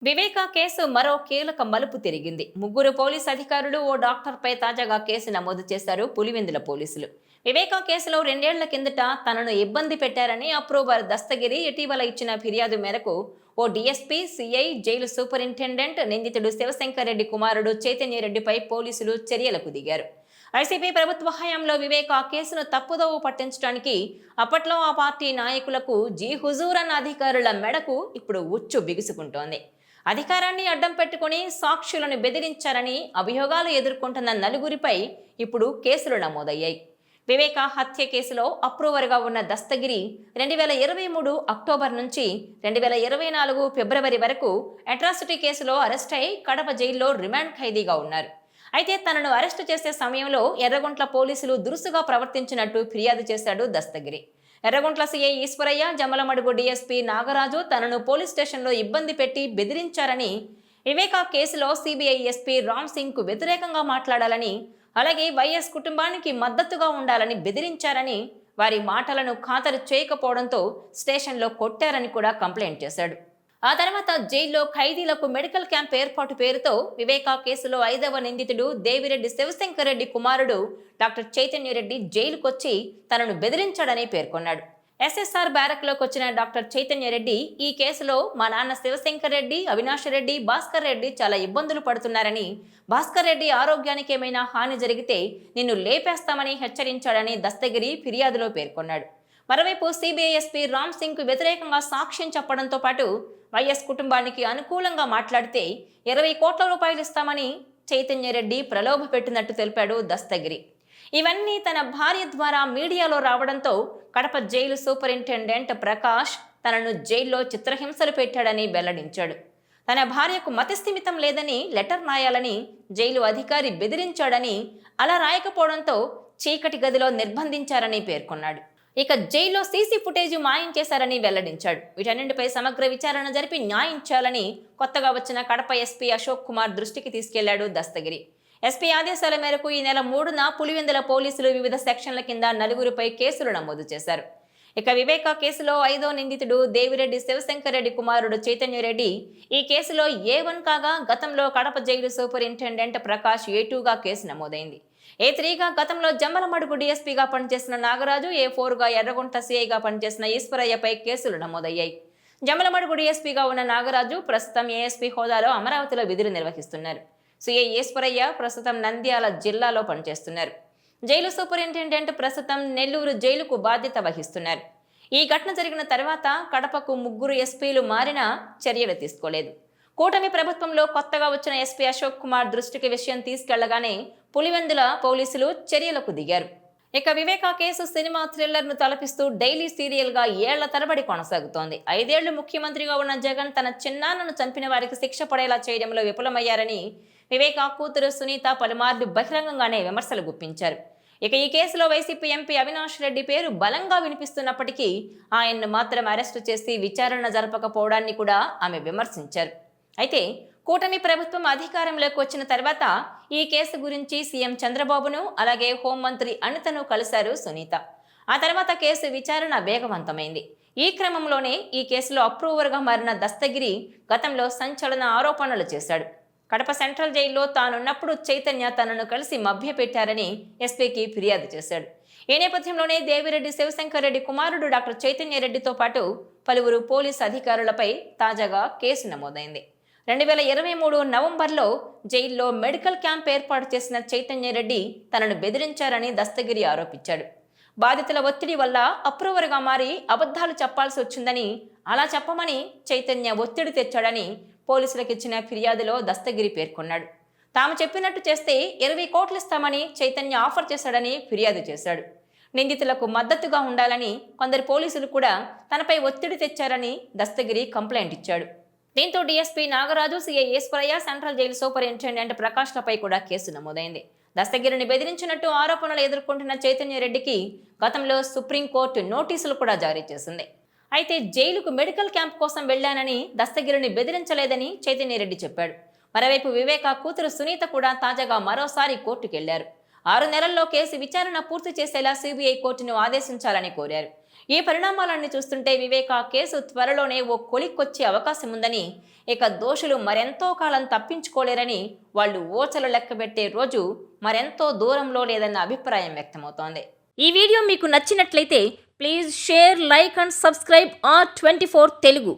Viveka case మరో కీలక మలుపు తిరిగింది. ముగ్గురు పోలీస్ అధికారులు ఓ డాక్టర్పై తాజాగా కేసు నమోదు చేశారు పులివెందుల పోలీసులు. వివేకా కేసులో 2 ఏళ్ల కిందట తనను ఇబ్బంది పెట్టారని అప్రూవర్ దస్తగిరి ఇటీవల ఇచ్చిన ఫిర్యాదు మేరకు ఓ డీఎస్పీ, సిఐ, జైలు సూపరింటెండెంట్, నిందితుడు శివశంకర్ రెడ్డి కుమారుడు చైతన్యరెడ్డిపై పోలీసులు చర్యలకు దిగారు. వైసీపీ ప్రభుత్వ హయాంలో వివేకా కేసును తప్పుదోవ పట్టించడానికి అప్పట్లో ఆ పార్టీ నాయకులకు జీ హుజూర్ అన్న అధికారుల మెడకు ఇప్పుడు ఉచ్చు బిగుసుకుంటోంది. అధికారాన్ని అడ్డం పెట్టుకుని సాక్షులను బెదిరించారని అభియోగాలు ఎదుర్కొంటున్న నలుగురిపై ఇప్పుడు కేసులు నమోదయ్యాయి. వివేకా హత్య కేసులో అప్రూవర్గా ఉన్న దస్తగిరి 2023 అక్టోబర్ నుంచి 2024 ఫిబ్రవరి వరకు అట్రాసిటీ కేసులో అరెస్ట్ అయి కడప జైల్లో రిమాండ్ ఖైదీగా ఉన్నారు. అయితే తనను అరెస్టు చేసే సమయంలో ఎర్రగుంట్ల పోలీసులు దురుసుగా ప్రవర్తించినట్టు ఫిర్యాదు చేశాడు దస్తగిరి. ఎర్రగుంట్ల సీఐ ఈశ్వరయ్య, జమ్మలమడుగు డీఎస్పీ నాగరాజు తనను పోలీస్ స్టేషన్లో ఇబ్బంది పెట్టి బెదిరించారని, వివేకా కేసులో సిబిఐ ఎస్పీ రామ్ సింగ్ కు వ్యతిరేకంగా మాట్లాడాలని, అలాగే వైఎస్ కుటుంబానికి మద్దతుగా ఉండాలని బెదిరించారని, వారి మాటలను ఖాతరు చేయకపోవడంతో స్టేషన్లో కొట్టారని కూడా కంప్లైంట్ చేశాడు. ఆ తర్వాత జైల్లో ఖైదీలకు మెడికల్ క్యాంప్ ఏర్పాటు పేరుతో వివేకా కేసులో 5వ నిందితుడు దేవిరెడ్డి శివశంకర్ రెడ్డి కుమారుడు డాక్టర్ చైతన్యరెడ్డి జైలుకొచ్చి తనను బెదిరించాడని పేర్కొన్నాడు. ఎస్ఎస్ఆర్ బ్యారక్లోకి వచ్చిన డాక్టర్ చైతన్యరెడ్డి ఈ కేసులో మా నాన్న శివశంకర్ రెడ్డి, అవినాష్ రెడ్డి, భాస్కర్ రెడ్డి చాలా ఇబ్బందులు పడుతున్నారని, భాస్కర్ రెడ్డి ఆరోగ్యానికి ఏమైనా హాని జరిగితే నిన్ను లేపేస్తామని హెచ్చరించాడని దస్తగిరి ఫిర్యాదులో పేర్కొన్నాడు. మరోవైపు సిబిఐ ఎస్పీ రామ్ సింగ్ కు వ్యతిరేకంగా సాక్ష్యం చెప్పడంతో పాటు వైఎస్ కుటుంబానికి అనుకూలంగా మాట్లాడితే 20 కోట్ల రూపాయలు ఇస్తామని చైతన్యరెడ్డి ప్రలోభ పెట్టినట్టు తెలిపాడు దస్తగిరి. ఇవన్నీ తన భార్య ద్వారా మీడియాలో రావడంతో కడప జైలు సూపరింటెండెంట్ ప్రకాష్ తనను జైల్లో చిత్రహింసలు పెట్టాడని వెల్లడించాడు. తన భార్యకు మతిస్థిమితం లేదని లెటర్ రాయాలని జైలు అధికారి బెదిరించాడని, అలా రాయకపోవడంతో చీకటి గదిలో నిర్బంధించారని పేర్కొన్నాడు. ఇక జైల్లో సీసీ ఫుటేజ్ మాయం చేశారని వెల్లడించాడు. వీటన్నింటిపై సమగ్ర విచారణ జరిపి న్యాయం చేయాలని కొత్తగా వచ్చిన కడప ఎస్పీ అశోక్ కుమార్ దృష్టికి తీసుకెళ్లాడు దస్తగిరి. ఎస్పీ ఆదేశాల మేరకు ఈ నెల 3న పులివెందుల పోలీసులు వివిధ సెక్షన్ల కింద నలుగురిపై కేసులు నమోదు చేశారు. ఇక వివేకా కేసులో 5వ నిందితుడు దేవిరెడ్డి శివశంకర్ రెడ్డి కుమారుడు చైతన్యరెడ్డి ఈ కేసులో A1 కాగా, గతంలో కడప జైలు సూపరింటెండెంట్ ప్రకాష్ A2గా కేసు నమోదైంది. A3గా గతంలో జమ్మలమడుగు డీఎస్పీగా పనిచేసిన నాగరాజు, A4గా ఎర్రగుంట సిఐగా పనిచేసిన ఈశ్వరయ్యపై కేసులు నమోదయ్యాయి. జమ్మలమడుగు డీఎస్పీగా ఉన్న నాగరాజు ప్రస్తుతం ఏఎస్పీ హోదాలో అమరావతిలో విధులు నిర్వహిస్తున్నారు. సిఐ ఈశ్వరయ్య ప్రస్తుతం నంద్యాల జిల్లాలో పనిచేస్తున్నారు. జైలు సూపరింటెండెంట్ ప్రస్తుతం నెల్లూరు జైలుకు బాధ్యత వహిస్తున్నారు. ఈ ఘటన జరిగిన తర్వాత కడపకు 3 ఎస్పీలు మారినా చర్యలు తీసుకోలేదు. కూటమి ప్రభుత్వంలో కొత్తగా వచ్చిన ఎస్పీ అశోక్ కుమార్ దృష్టికి విషయం తీసుకెళ్లగానే పులివెందుల పోలీసులు చర్యలకు దిగారు. ఇక వివేకా కేసు సినిమా థ్రిల్లర్ను తలపిస్తూ డైలీ సీరియల్గా ఏళ్ల తరబడి కొనసాగుతోంది. 5 ఏళ్లు ముఖ్యమంత్రిగా ఉన్న జగన్ తన చిన్నాన్నను చంపిన వారికి శిక్ష పడేలా చేయడంలో విఫలమయ్యారని వివేకా కూతురు సునీత పలుమార్లు బహిరంగంగానే విమర్శలు గుప్పించారు. ఇక ఈ కేసులో వైసీపీ ఎంపీ అవినాష్ రెడ్డి పేరు బలంగా వినిపిస్తున్నప్పటికీ ఆయన్ను మాత్రం అరెస్టు చేసి విచారణ జరపకపోవడాన్ని కూడా ఆమె విమర్శించారు. అయితే కూటమి ప్రభుత్వం అధికారంలోకి వచ్చిన తర్వాత ఈ కేసు గురించి సీఎం చంద్రబాబును, అలాగే హోంమంత్రి అనితను కలిశారు సునీత. ఆ తర్వాత కేసు విచారణ వేగవంతమైంది. ఈ క్రమంలోనే ఈ కేసులో అప్రూవర్గా మారిన దస్తగిరి గతంలో సంచలన ఆరోపణలు చేశాడు. కడప సెంట్రల్ జైల్లో తానున్నప్పుడు చైతన్య తనను కలిసి మభ్యపెట్టారని ఎస్పీకి ఫిర్యాదు చేశాడు. ఈ నేపథ్యంలోనే దేవిరెడ్డి శివశంకర్ రెడ్డి కుమారుడు డాక్టర్ చైతన్యరెడ్డితో పాటు పలువురు పోలీసు అధికారులపై తాజాగా కేసు నమోదైంది. 2023 నవంబర్లో జైల్లో మెడికల్ క్యాంప్ ఏర్పాటు చేసిన చైతన్యరెడ్డి తనను బెదిరించారని దస్తగిరి ఆరోపించాడు. బాధితుల ఒత్తిడి వల్ల అప్రూవర్గా మారి అబద్ధాలు చెప్పాల్సి వచ్చిందని, అలా చెప్పమని చైతన్య ఒత్తిడి తెచ్చాడని పోలీసులకు ఇచ్చిన ఫిర్యాదులో దస్తగిరి పేర్కొన్నాడు. తాము చెప్పినట్టు చేస్తే 20 కోట్లు ఇస్తామని చైతన్య ఆఫర్ చేశాడని ఫిర్యాదు చేశాడు. నిందితులకు మద్దతుగా ఉండాలని కొందరు పోలీసులు కూడా తనపై ఒత్తిడి తెచ్చారని దస్తగిరి కంప్లైంట్ ఇచ్చాడు. దీంతో DSP Nagaraju, CI Eshwaraiah, central jail superintendent ప్రకాష్లపై కూడా కేసు నమోదైంది. దస్తగిరిని బెదిరించినట్టు ఆరోపణలు ఎదుర్కొంటున్న చైతన్యరెడ్డికి గతంలో సుప్రీంకోర్టు నోటీసులు కూడా జారీ చేసింది. అయితే జైలుకు మెడికల్ క్యాంప్ కోసం వెళ్లానని, దస్తగిరిని బెదిరించలేదని చైతన్యరెడ్డి చెప్పాడు. మరోవైపు వివేకా కూతురు సునీత కూడా తాజాగా మరోసారి కోర్టుకెళ్లారు. 6 నెలల్లో కేసు విచారణ పూర్తి చేసేలా సిబిఐ కోర్టును ఆదేశించాలని కోరారు. ఈ పరిణామాలన్నీ చూస్తుంటే వివేక కేసు త్వరలోనే ఓ కొలిక్కొచ్చే అవకాశం ఉందని, ఇక దోషులు మరెంతో కాలం తప్పించుకోలేరని, వాళ్ళు ఓచలు లెక్కబెట్టే రోజు మరెంతో దూరంలో లేదన్న అభిప్రాయం వ్యక్తమవుతోంది. ఈ వీడియో మీకు నచ్చినట్లయితే please share, like and subscribe R24 Telugu.